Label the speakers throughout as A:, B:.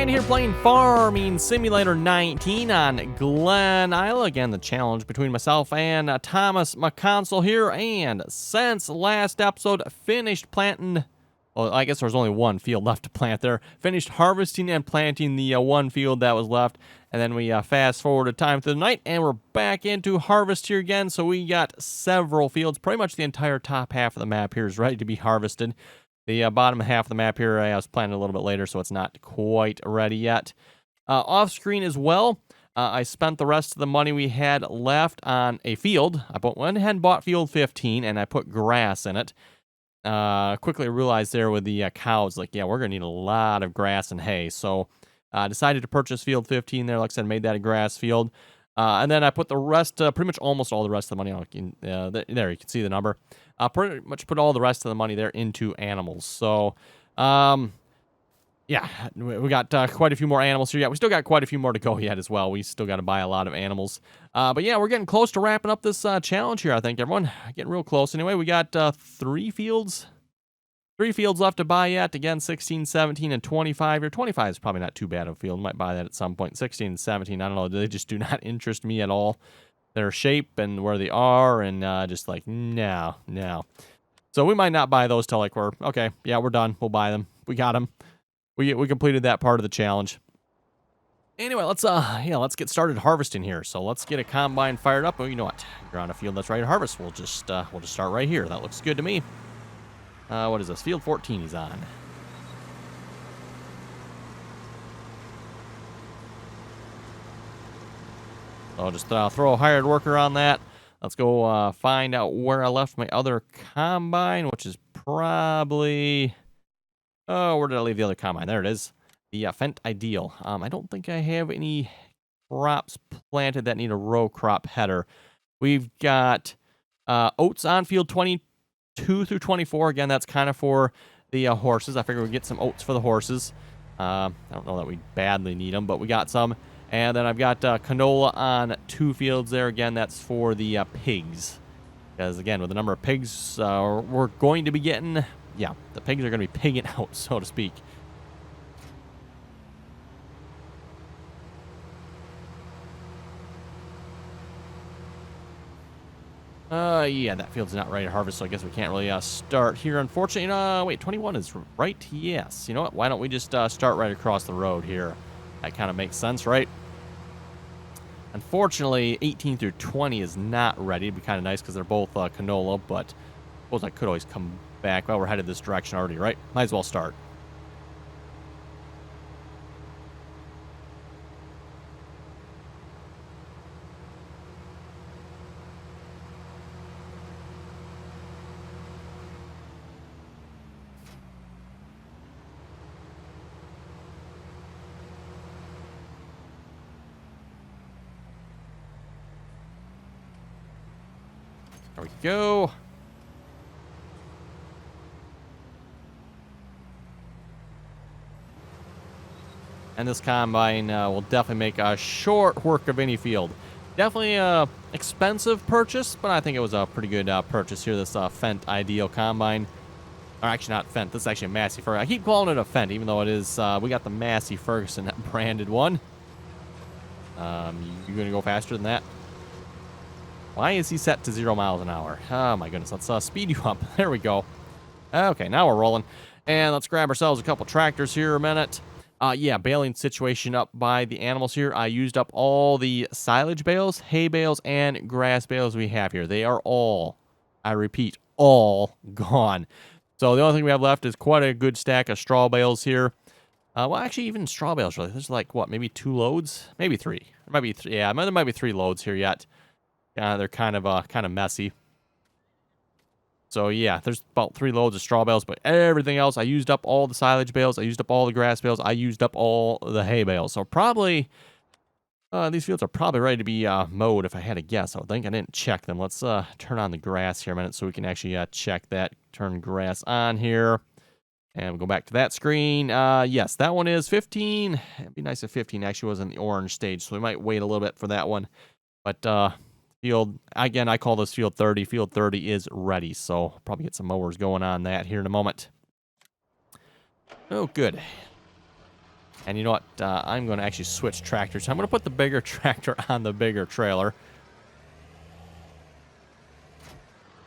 A: Ryan here playing Farming Simulator 19 on Glen Isla. Again, the challenge between myself and Thomas McConsole here. And since last episode, finished planting... Well, I guess there was only one field left to plant there. Finished harvesting and planting the one field that was left. And then we fast forwarded time through the night, and we're back into harvest here again. So we got several fields. Pretty much the entire top half of the map here is ready to be harvested. The bottom half of the map here, I was planning a little bit later, so it's not quite ready yet. Off screen as well, I spent the rest of the money we had left on a field. I went ahead and bought field 15, and I put grass in it. Quickly realized there with the cows, like, yeah, we're going to need a lot of grass and hay. So I decided to purchase field 15 there. Like I said, made that a grass field. And then I put the rest, pretty much almost all the rest of the money, there you can see the number. Pretty much put all the rest of the money there into animals. So, yeah, we got quite a few more animals here. Yeah, we still got quite a few more to go yet as well. We still got to buy a lot of animals. But yeah, we're getting close to wrapping up this challenge here, I think, everyone. Getting real close. Anyway, we got 3 fields. 3 fields left to buy yet. Again, 16, 17, and 25 here. 25 is probably not too bad of a field. Might buy that at some point. 16 and 17, I don't know. They just do not interest me at all. Their shape and where they are, and just like, no. So we might not buy those till like we're, okay, yeah, we're done. We'll buy them. We got them. We completed that part of the challenge. Anyway, let's get started harvesting here. So let's get a combine fired up. Oh, you know what? You're on a field that's ready to harvest. We'll just start right here. That looks good to me. What is this? Field 14 he's on. So I'll just throw a hired worker on that. Let's go find out where I left my other combine, which is probably... Oh, where did I leave the other combine? There it is. The Fendt Ideal. I don't think I have any crops planted that need a row crop header. We've got oats on field 22 through 24. Again, that's kind of for the horses. I figure we'd get some oats for the horses. I don't know that we badly need them, but we got some. And then I've got canola on 2 fields there. Again, that's for the pigs. Because, again, with the number of pigs we're going to be getting, yeah, the pigs are going to be pigging out, so to speak. Yeah, that field's not ready to harvest, so I guess we can't really start here, unfortunately. Wait, 21 is right? Yes. You know what? Why don't we just start right across the road here? That kind of makes sense, right? Unfortunately, 18 through 20 is not ready. It'd be kind of nice because they're both canola, but I suppose I could always come back. Well, we're headed this direction already, right? Might as well start. There we go. And this combine will definitely make a short work of any field. Definitely a expensive purchase, but I think it was a pretty good purchase here, this Fendt Ideal combine. Or actually not Fendt, this is actually a Massey Ferguson. I keep calling it a Fendt, even though it is, we got the Massey Ferguson branded one. You gonna go faster than that? Why is he set to 0 miles an hour? Oh my goodness, let's speed you up. There we go. Okay, now we're rolling. And let's grab ourselves a couple tractors here a minute. Yeah, baling situation up by the animals here. I used up all the silage bales, hay bales, and grass bales we have here. They are all, I repeat, all gone. So the only thing we have left is quite a good stack of straw bales here. Well, actually, even straw bales, really. There's like, what, maybe 2 loads? Maybe 3. There might be 3. Yeah, there might be 3 loads here yet. They're kind of messy. So yeah, there's about 3 loads of straw bales, but everything else, I used up all the silage bales, I used up all the grass bales, I used up all the hay bales. So probably, these fields are probably ready to be mowed if I had to guess. I would think. I didn't check them. Let's turn on the grass here a minute so we can actually check that. Turn grass on here. And we'll go back to that screen. Yes, that one is 15. It'd be nice if 15 actually was in the orange stage, so we might wait a little bit for that one. But field, again, I call this field 30. Field 30 is ready, so probably get some mowers going on that here in a moment. Oh, good. And you know what? I'm going to actually switch tractors. I'm going to put the bigger tractor on the bigger trailer.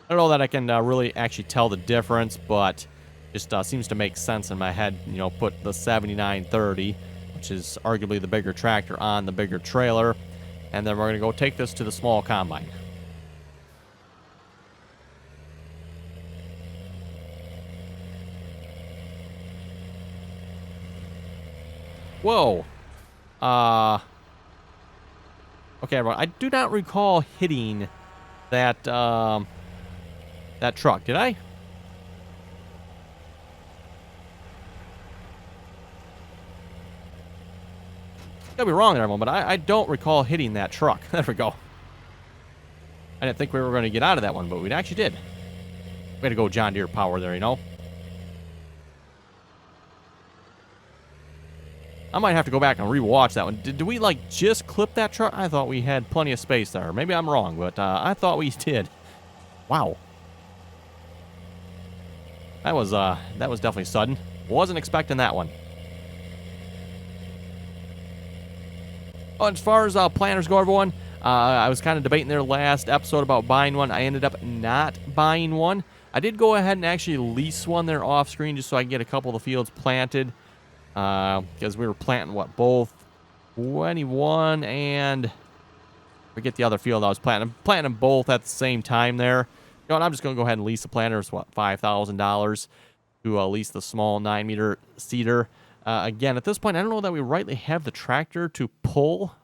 A: I don't know that I can really actually tell the difference, but just seems to make sense in my head. You know, put the 7930, which is arguably the bigger tractor, on the bigger trailer. And then we're going to go take this to the small combine. Whoa. Okay, everyone. I do not recall hitting that, that truck. Did I? Could be wrong there, everyone, but I don't recall hitting that truck. There we go. I didn't think we were going to get out of that one, but we actually did. Way to go, John Deere power there, you know? I might have to go back and rewatch that one. Did we, like, just clip that truck? I thought we had plenty of space there. Maybe I'm wrong, but I thought we did. Wow. That was definitely sudden. Wasn't expecting that one. Oh, as far as planners go, everyone, I was kind of debating their last episode about buying one. I ended up not buying one. I did go ahead and actually lease one there off screen just so I can get a couple of the fields planted. Because we were planting, what, both 21 and forget the other field I was planting. I'm planting them both at the same time there. You know, and I'm just going to go ahead and lease the planters, what, $5,000 to lease the small 9-meter seeder. Again, at this point, I don't know that we rightly have the tractor to pull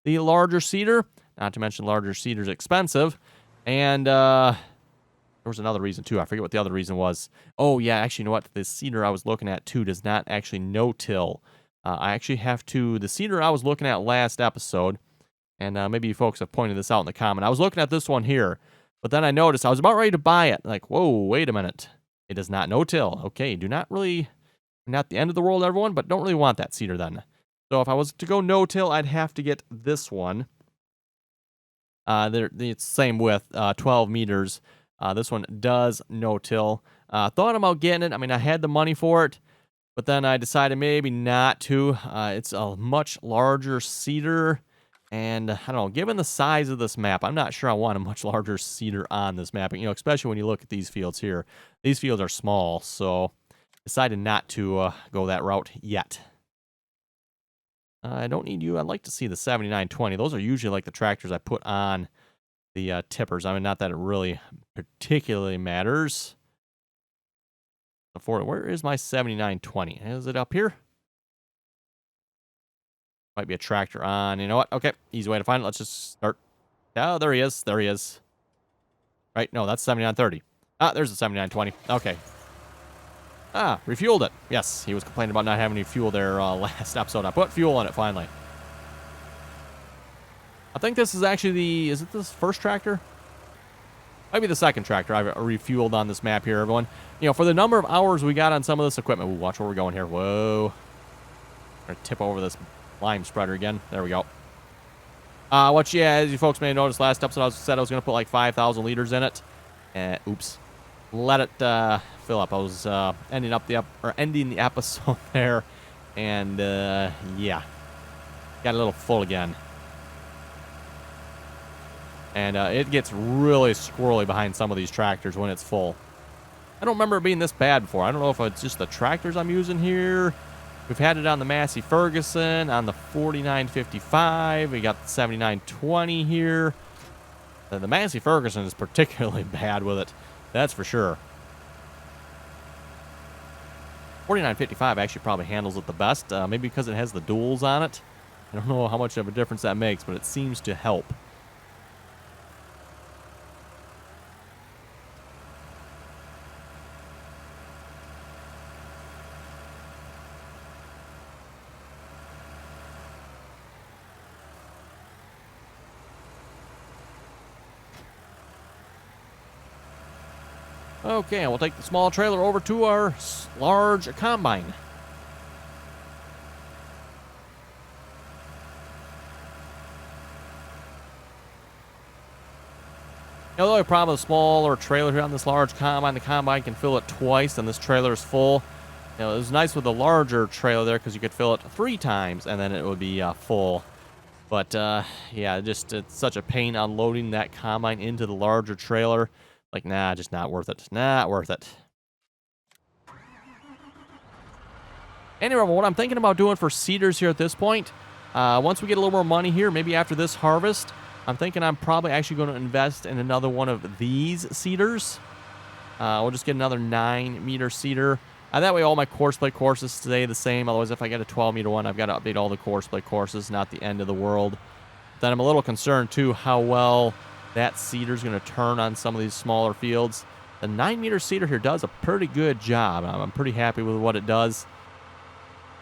A: the larger seeder. Not to mention larger seeder's expensive. And there was another reason, too. I forget what the other reason was. Oh, yeah, actually, you know what? The seeder I was looking at, too, does not actually no-till. I actually have to... The seeder I was looking at last episode, and maybe you folks have pointed this out in the comment. I was looking at this one here, but then I noticed I was about ready to buy it. Like, whoa, wait a minute. It does not no-till. Okay, do not really... Not the end of the world, everyone, but don't really want that seeder then. So if I was to go no-till, I'd have to get this one. It's the same width, 12 meters. This one does no-till. Thought about getting it. I mean, I had the money for it, but then I decided maybe not to. It's a much larger seeder, and I don't know, given the size of this map, I'm not sure I want a much larger seeder on this map. You know, especially when you look at these fields here. These fields are small, so... Decided not to go that route yet. I don't need you. I'd like to see the 7920. Those are usually like the tractors I put on the tippers. I mean, not that it really particularly matters. Where is my 7920? Is it up here? Might be a tractor on. You know what? Okay, easy way to find it. Let's just start. Oh, there he is. There he is. Right? No, that's 7930. Ah, there's the 7920. Okay. Ah, refueled it. Yes, he was complaining about not having any fuel there last episode. I put fuel on it finally. I think this is actually the... Is it this first tractor? Might be the second tractor I've refueled on this map here, everyone. You know, for the number of hours we got on some of this equipment. Ooh, watch where we're going here. Whoa. I'm going to tip over this lime spreader again. There we go. As you folks may have noticed, last episode I said I was going to put like 5,000 liters in it. Oops. Let it fill up. I was ending the episode there, and yeah, got a little full again. And it gets really squirrely behind some of these tractors when it's full. I don't remember it being this bad before. I don't know if it's just the tractors I'm using here. We've had it on the Massey Ferguson, on the 4955. We got the 7920 here. The Massey Ferguson is particularly bad with it. That's for sure. 4955 actually probably handles it the best. Maybe because it has the duals on it. I don't know how much of a difference that makes, but it seems to help. Okay, we'll take the small trailer over to our large combine. The only problem with a smaller trailer here on this large combine, the combine can fill it twice, and this trailer is full. You know, it was nice with the larger trailer there because you could fill it 3 times and then it would be full. But yeah, just it's such a pain unloading that combine into the larger trailer. Like, nah, just not worth it. Not worth it. Anyway, what I'm thinking about doing for seeders here at this point, once we get a little more money here, maybe after this harvest, I'm thinking I'm probably actually going to invest in another one of these seeders. We'll just get another 9-meter seeder. That way all my course play courses stay the same. Otherwise, if I get a 12-meter one, I've got to update all the course play courses. Not the end of the world. Then I'm a little concerned, too, how well that seeder's going to turn on some of these smaller fields. The 9-meter seeder here does a pretty good job. I'm pretty happy with what it does.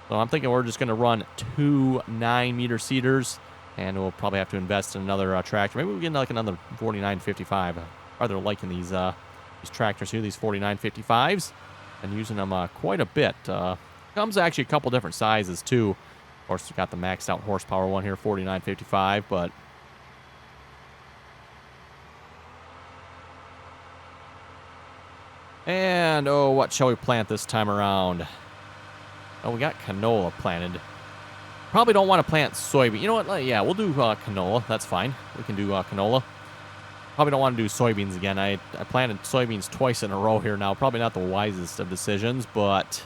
A: So I'm thinking we're just going to run 2 9-meter seeders, and we'll probably have to invest in another tractor. Maybe we'll get like another 4955. Rather liking these tractors here, these 4955s, and using them quite a bit. Comes actually a couple different sizes too. Of course, we've got the maxed out horsepower one here, 4955, but and oh, what shall we plant this time around? Oh, we got canola planted. Probably don't want to plant soybean. You know what? Yeah, we'll do canola. That's fine. We can do canola. Probably don't want to do soybeans again. I planted soybeans twice in a row here now. Probably not the wisest of decisions, but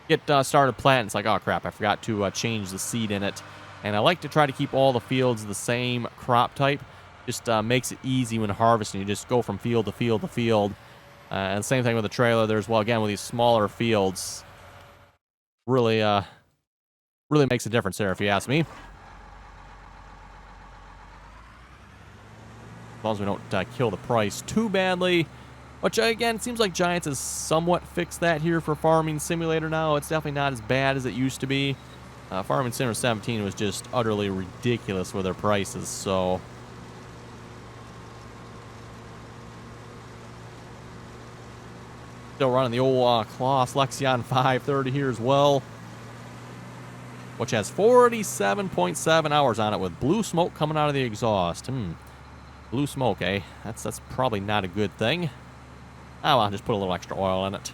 A: get started planting. It's like, oh crap, I forgot to change the seed in it. And I like to try to keep all the fields the same crop type. Just makes it easy when harvesting. You just go from field to field to field. And same thing with the trailer. There's, well, again, with these smaller fields, really makes a difference there, if you ask me. As long as we don't kill the price too badly. Which, again, it seems like Giants has somewhat fixed that here for Farming Simulator now. It's definitely not as bad as it used to be. Farming Simulator 17 was just utterly ridiculous with their prices, so still running the old Kloss Lexion 530 here as well, which has 47.7 hours on it with blue smoke coming out of the exhaust. Blue smoke, eh? That's probably not a good thing. Oh, well, just put a little extra oil in it.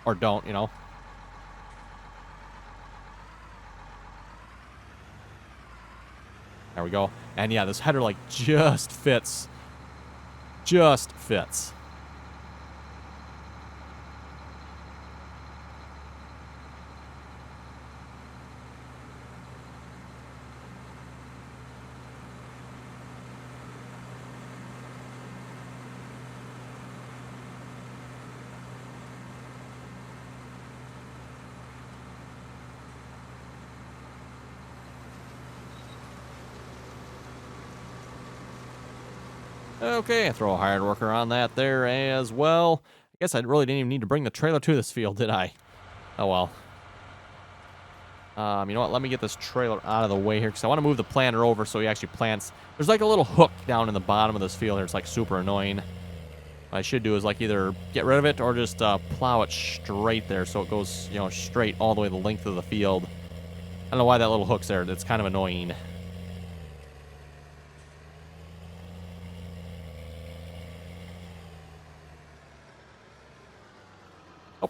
A: Or don't, you know. There we go. And yeah, this header, like, just fits. Just fits. Okay, throw a hired worker on that there as well. I guess I really didn't even need to bring the trailer to this field, did I? Oh, well. You know what? Let me get this trailer out of the way here because I want to move the planter over so he actually plants. There's like a little hook down in the bottom of this field here. It's like super annoying. What I should do is like either get rid of it or just plow it straight there so it goes, you know, straight all the way the length of the field. I don't know why that little hook's there. It's kind of annoying.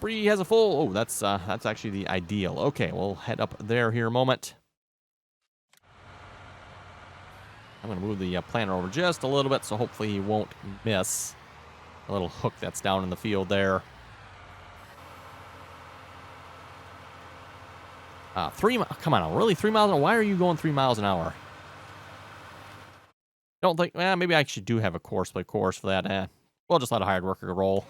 A: He has a full. Oh, that's actually the ideal. Okay, we'll head up there here a moment. I'm going to move the planter over just a little bit, so hopefully he won't miss a little hook that's down in the field there. 3 miles. Come on, really 3 miles an hour? Why are you going 3 miles an hour? Don't think. Maybe I actually do have a course play course for that. We'll just let a hired worker roll.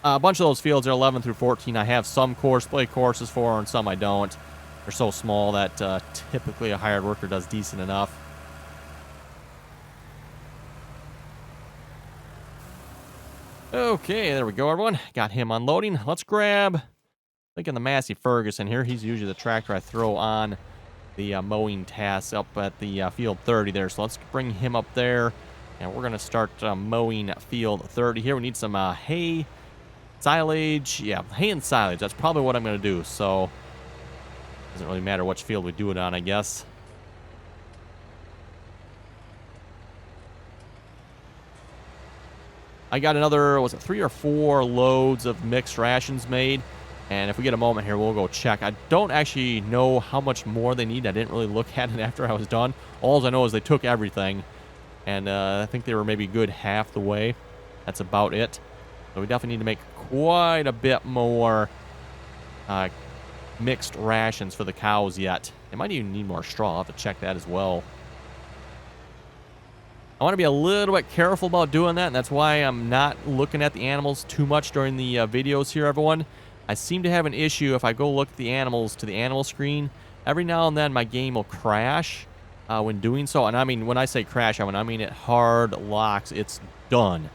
A: A bunch of those fields are 11 through 14. I have some course play courses for, and some I don't. They're so small that typically a hired worker does decent enough. Okay, there we go, everyone. Got him unloading. Let's grab, thinking the Massey Ferguson here. He's usually the tractor I throw on the mowing tasks up at the field 30 there. So let's bring him up there, and we're going to start mowing field 30 here. We need some hay. Silage, yeah, hay and silage. That's probably what I'm going to do. So, doesn't really matter which field we do it on, I guess. I got another, was it 3 or 4 loads of mixed rations made? And if we get a moment here, we'll go check. I don't actually know how much more they need. I didn't really look at it after I was done. All I know is they took everything. And I think they were maybe good half the way. That's about it. So we definitely need to make quite a bit more mixed rations for the cows yet. They might even need more straw. I'll have to check that as well. I want to be a little bit careful about doing that, and that's why I'm not looking at the animals too much during the videos here, everyone. I seem to have an issue if I go look at the animals to the animal screen. Every now and then my game will crash when doing so. And I mean, when I say crash, I mean it hard locks. It's done.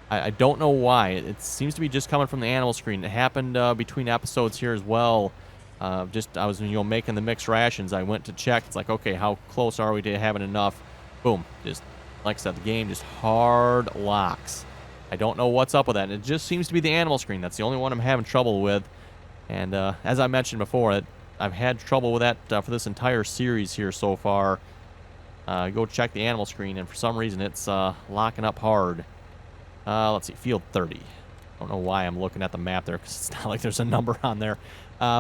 A: I don't know why. It seems to be just coming from the animal screen. It happened between episodes here as well. I was making the mixed rations. I went to check. It's like, okay, how close are we to having enough? Boom. Just like I said, the game just hard locks. I don't know what's up with that. It just seems to be the animal screen. That's the only one I'm having trouble with. And as I mentioned before, I've had trouble with that for this entire series here so far. Go check the animal screen, and for some reason it's locking up hard. Let's see, field 30. I don't know why I'm looking at the map there, because it's not like there's a number on there.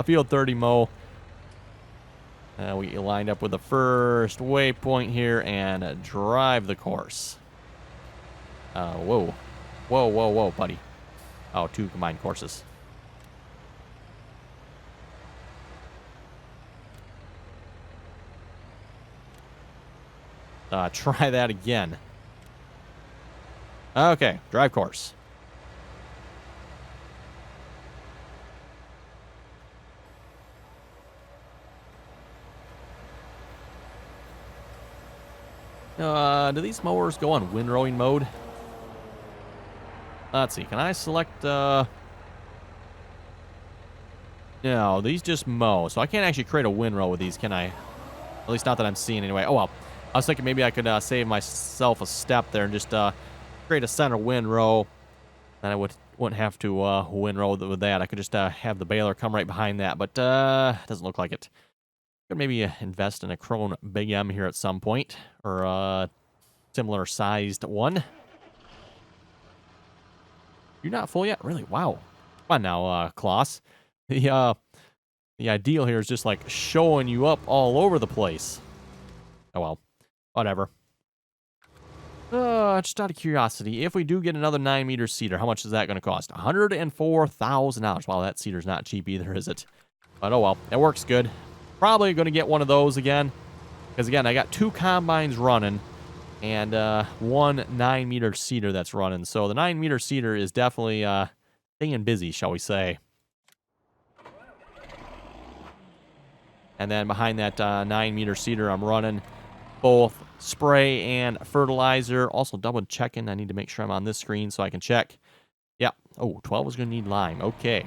A: Field 30, Mo. We lined up with the first waypoint here and drive the course. Whoa. Whoa, buddy. Oh, 2 combined courses. Try that again. Okay, drive course. Do these mowers go on windrowing mode? Let's see. Can I select... No, these just mow. So I can't actually create a windrow with these, can I? At least not that I'm seeing anyway. Oh, well. I was thinking maybe I could save myself a step there and just create a center windrow. Then I wouldn't have to windrow with that. I could just have the baler come right behind that. But it doesn't look like it. Could maybe invest in a Krone Big M here at some point, or a similar sized one. You're not full yet? Really? Wow. Come on now, Klaus. The ideal here is just like showing you up all over the place. Oh well. Whatever. Just out of curiosity, if we do get another 9-meter cedar, how much is that going to cost? $104,000. Wow, that cedar's not cheap either, is it? But oh well, it works good. Probably going to get one of those again. Because again, I got 2 combines running and 1 9-meter cedar that's running. So the 9-meter cedar is definitely staying busy, shall we say. And then behind that 9-meter cedar, I'm running both spray and fertilizer. Also double checking. I need to make sure I'm on this screen so I can check. Yeah. Oh, 12 is going to need lime. Okay.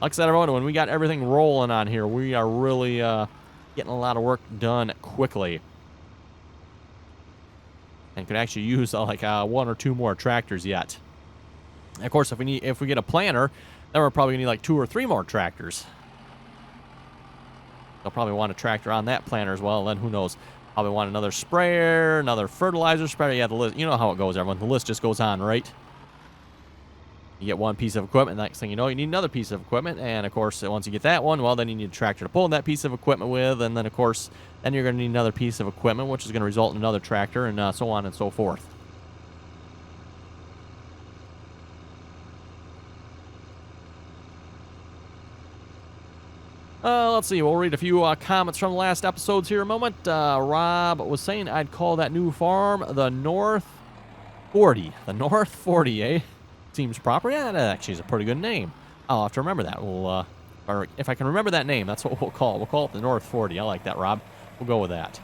A: Like I said, everyone, when we got everything rolling on here, we are really getting a lot of work done quickly. And could actually use like 1 or 2 more tractors yet. And of course, if we get a planter, then we're probably going to need like 2 or 3 more tractors. They'll probably want a tractor on that planter as well. Then who knows? Probably want another sprayer, another fertilizer sprayer. Yeah, the list. You know how it goes, everyone. The list just goes on, right? You get one piece of equipment, next thing you know, you need another piece of equipment, and of course, once you get that one, well, then you need a tractor to pull that piece of equipment with, and then, of course, then you're going to need another piece of equipment, which is going to result in another tractor, and so on and so forth. Let's see, we'll read a few comments from the last episodes here in a moment. Rob was saying I'd call that new farm the North 40. The North 40, eh? Seems proper. Yeah, that actually is a pretty good name. I'll have to remember that. We'll, or if I can remember that name, that's what we'll call it. We'll call it the North 40. I like that, Rob. We'll go with that.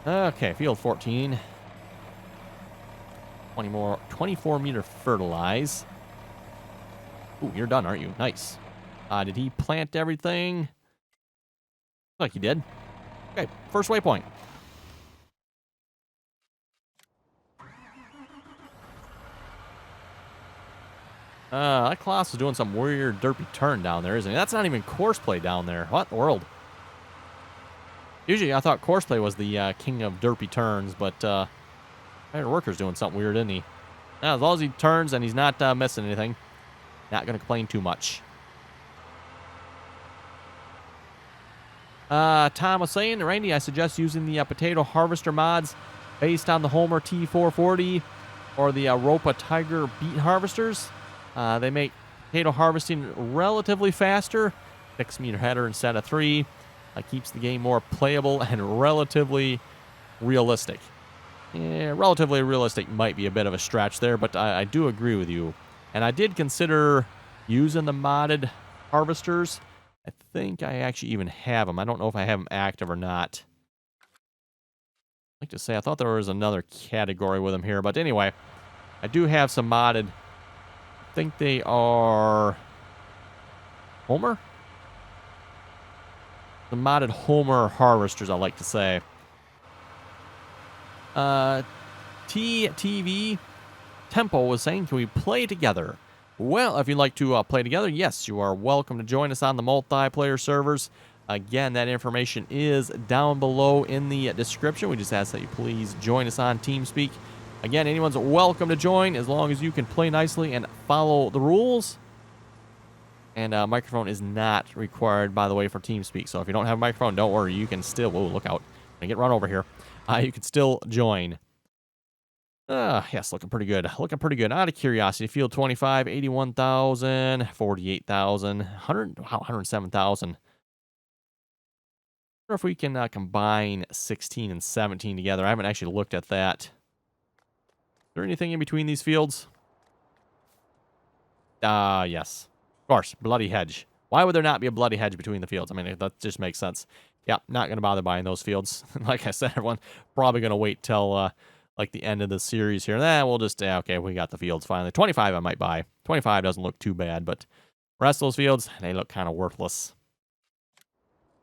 A: Okay, field 14. 24 meter fertilize. Ooh, you're done, aren't you? Nice. Did he plant everything? Looks like he did. Okay, first waypoint. That class is doing some weird derpy turn down there, isn't he? That's not even course play down there. What in the world? Usually I thought course play was the king of derpy turns, but Our worker's doing something weird, isn't he? Now, as long as he turns and he's not missing anything, not going to complain too much. Tom was saying, Randy, I suggest using the potato harvester mods based on the Homer T440 or the Ropa Tiger beet harvesters. They make potato harvesting relatively faster. 6-meter header instead of 3. Keeps the game more playable and relatively realistic. Yeah, relatively realistic might be a bit of a stretch there, but I do agree with you. And I did consider using the modded harvesters. I think I actually even have them. I don't know if I have them active or not. I'd like to say I thought there was another category with them here, but anyway, I do have some modded. I think they are Homer? The modded Homer harvesters, I like to say. TTV Tempo was saying, can we play together? Well, if you'd like to play together, yes, you are welcome to join us on the multiplayer servers. Again, that information is down below in the description. We just ask that you please join us on TeamSpeak. Again, anyone's welcome to join as long as you can play nicely and follow the rules. And microphone is not required, by the way, for TeamSpeak. So if you don't have a microphone, don't worry. You can still... Whoa, look out. I get run over here. You can still join. Yes, looking pretty good. Looking pretty good. Out of curiosity, field 25, 81,000, 48,000, 107,000. I wonder if we can combine 16 and 17 together. I haven't actually looked at that. Is there anything in between these fields? Yes. Of course, bloody hedge. Why would there not be a bloody hedge between the fields? I mean, that just makes sense. Yeah, not going to bother buying those fields. Like I said, everyone probably going to wait till like the end of the series here. We'll just, okay, we got the fields finally. 25 I might buy. 25 doesn't look too bad, but the rest of those fields, they look kind of worthless.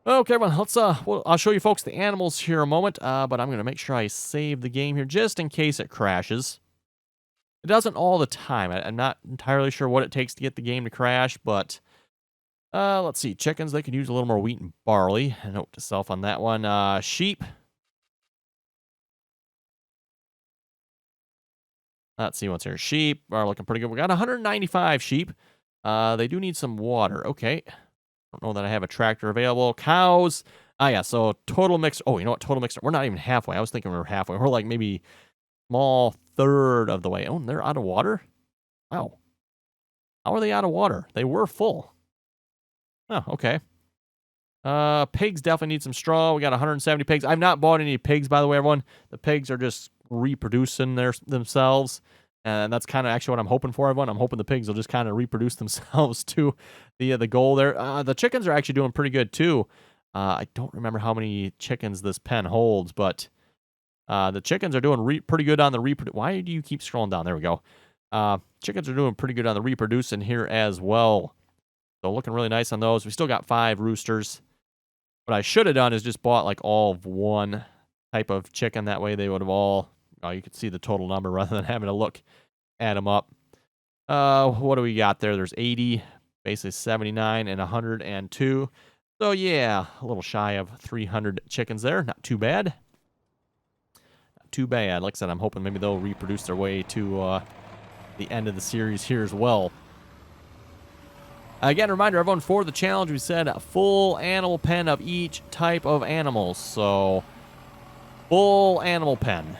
A: Okay, everyone, let's, I'll show you folks the animals here in a moment, but I'm going to make sure I save the game here just in case it crashes. It doesn't all the time. I'm not entirely sure what it takes to get the game to crash, but let's see. Chickens, they could use a little more wheat and barley. Note to self on that one. Sheep. Let's see what's here. Sheep are looking pretty good. We got 195 sheep. They do need some water. Okay. Don't know that I have a tractor available. Cows. Yeah, so total mix. Oh, you know what? Total mixer. We're not even halfway. I was thinking we were halfway. We're like maybe small third of the way. Oh, they're out of water? Wow. How are they out of water? They were full. Oh, okay. Pigs definitely need some straw. We got 170 pigs. I've not bought any pigs, by the way, everyone. The pigs are just reproducing themselves. And that's kind of actually what I'm hoping for, everyone. I'm hoping the pigs will just kind of reproduce themselves to the goal there. The chickens are actually doing pretty good, too. I don't remember how many chickens this pen holds, but the chickens are doing pretty good on the reproduce. Why do you keep scrolling down? There we go. Chickens are doing pretty good on the reproducing here as well. So looking really nice on those. We still got 5 roosters. What I should have done is just bought like all of one type of chicken. That way they would have all... you could see the total number rather than having to look, add them up. What do we got there? There's 80, basically 79, and 102. So yeah, a little shy of 300 chickens there. Not too bad. Not too bad. Like I said, I'm hoping maybe they'll reproduce their way to the end of the series here as well. Again, a reminder, everyone, for the challenge, we said a full animal pen of each type of animals. So, full animal pen.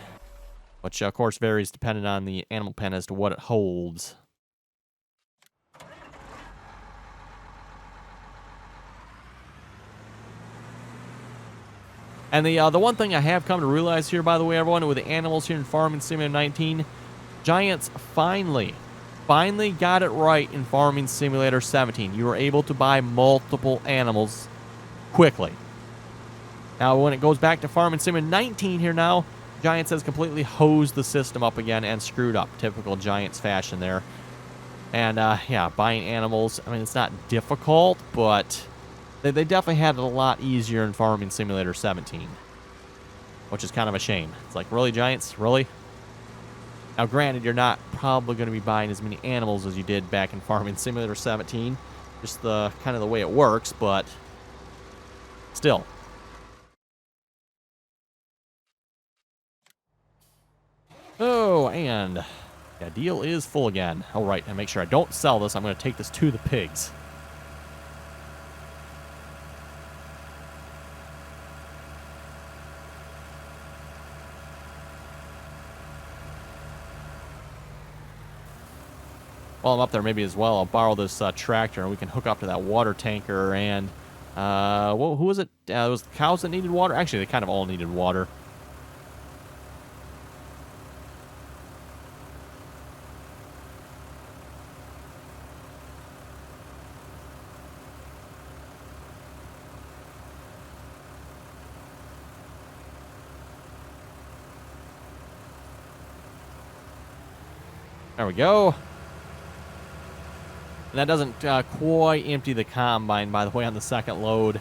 A: Which, of course, varies depending on the animal pen as to what it holds. And the one thing I have come to realize here, by the way, everyone, with the animals here in Farming Simulator 19, Giants finally got it right in Farming Simulator 17. You were able to buy multiple animals quickly. Now, when it goes back to Farming Simulator 19 here now, Giants has completely hosed the system up again and screwed up. Typical Giants fashion there. And, yeah, buying animals, I mean, it's not difficult, but they definitely had it a lot easier in Farming Simulator 17. Which is kind of a shame. It's like, really, Giants? Really? Now, granted, you're not probably going to be buying as many animals as you did back in Farming Simulator 17. Just the kind of the way it works, but still. Oh, and yeah, deal is full again. All right, and make sure I don't sell this. I'm going to take this to the pigs. While I'm up there, maybe as well, I'll borrow this tractor, and we can hook up to that water tanker. And well, who was it? It was the cows that needed water. Actually, they kind of all needed water. There we go. And that doesn't quite empty the combine, by the way, on the second load.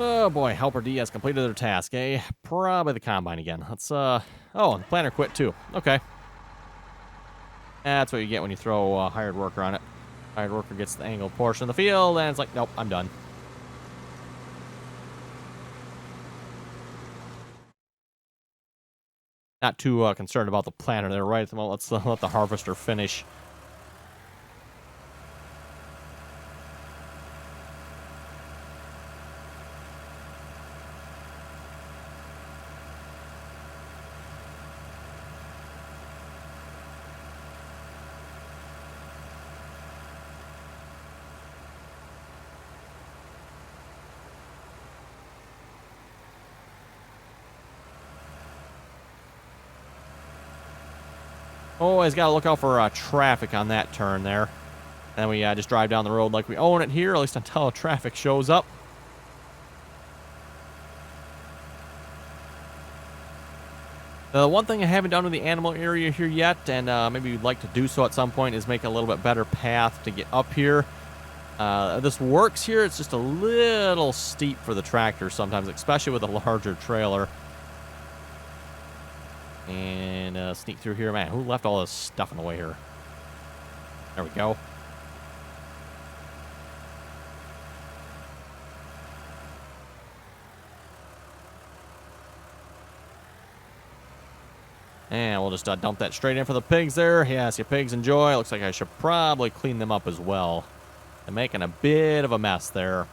A: Oh boy, Helper D has completed their task, eh? Probably the combine again. Let's, oh, the planner quit too. Okay. That's what you get when you throw a hired worker on it. Hired worker gets the angled portion of the field, and it's like, nope, I'm done. Not too concerned about the planner there, right? Well, let's let the harvester finish. Always got to look out for traffic on that turn there. And we just drive down the road like we own it here, at least until traffic shows up. The one thing I haven't done with the animal area here yet, and maybe we'd like to do so at some point, is make a little bit better path to get up here. This works here. It's just a little steep for the tractor sometimes, especially with a larger trailer. And sneak through here. Man, who left all this stuff in the way here? There we go. And we'll just dump that straight in for the pigs there. Yes, your pigs enjoy. Looks like I should probably clean them up as well. I'm making a bit of a mess there.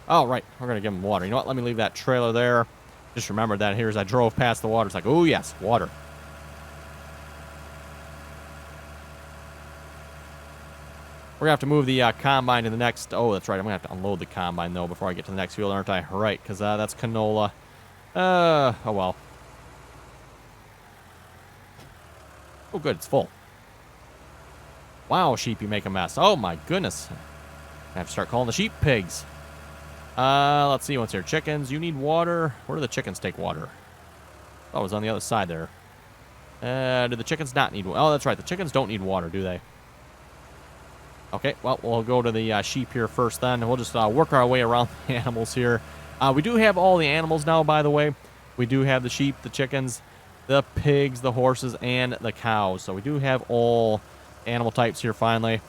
A: Oh, right. We're going to give them water. You know what? Let me leave that trailer there. Just remembered that here as I drove past the water. It's like, oh, yes, water. We're going to have to move the combine to the next... Oh, that's right. I'm going to have to unload the combine, though, before I get to the next field, aren't I? Right, because that's canola. Oh, well. Oh, good. It's full. Wow, sheep, you make a mess. Oh, my goodness. I have to start calling the sheep pigs. Let's see what's here. Chickens, you need water. Where do the chickens take water? Oh, it was on the other side there. Do the chickens not need water? Oh, that's right. The chickens don't need water, do they? Okay, well, we'll go to the sheep here first then. We'll just work our way around the animals here. We do have all the animals now, by the way. We do have the sheep, the chickens, the pigs, the horses, and the cows. So we do have all animal types here finally.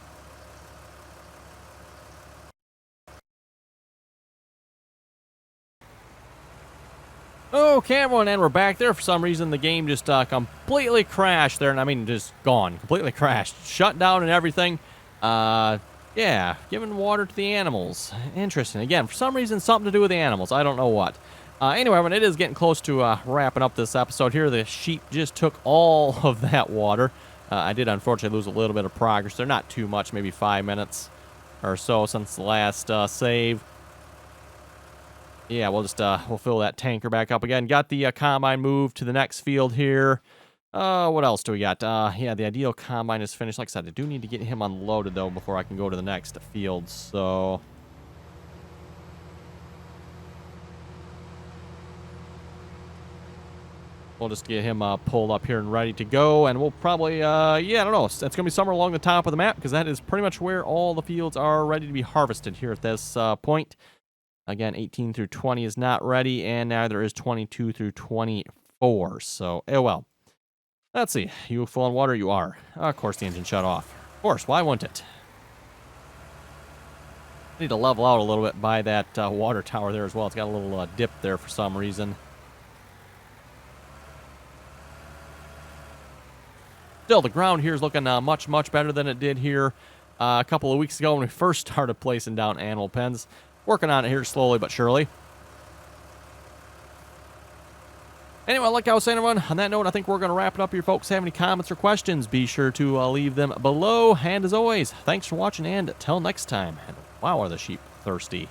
A: Okay, everyone, and we're back there. For some reason, the game just completely crashed there. And I mean, just gone. Completely crashed. Shut down and everything. Yeah, giving water to the animals. Interesting. Again, for some reason, something to do with the animals. I don't know what. Anyway, when it is getting close to wrapping up this episode here, the sheep just took all of that water. I did unfortunately lose a little bit of progress. They're not too much, maybe 5 minutes or so since the last save. Yeah, we'll just we'll fill that tanker back up again. Got the combine moved to the next field here. What else do we got? Yeah, the ideal combine is finished. Like I said, I do need to get him unloaded though before I can go to the next field. So we'll just get him pulled up here and ready to go. And we'll probably, yeah, I don't know. It's going to be somewhere along the top of the map because that is pretty much where all the fields are ready to be harvested here at this point. Again, 18 through 20 is not ready, and neither is 22 through 24. So, well. Let's see. You full on water? You are. Of course, the engine shut off. Of course. Why wouldn't it? Need to level out a little bit by that water tower there as well. It's got a little dip there for some reason. Still, the ground here is looking much, much better than it did here a couple of weeks ago when we first started placing down animal pens. Working on it here slowly but surely. Anyway, like I was saying, everyone, on that note, I think we're going to wrap it up here, folks. Have any comments or questions, be sure to leave them below. And as always, thanks for watching, and till next time. And wow, are the sheep thirsty.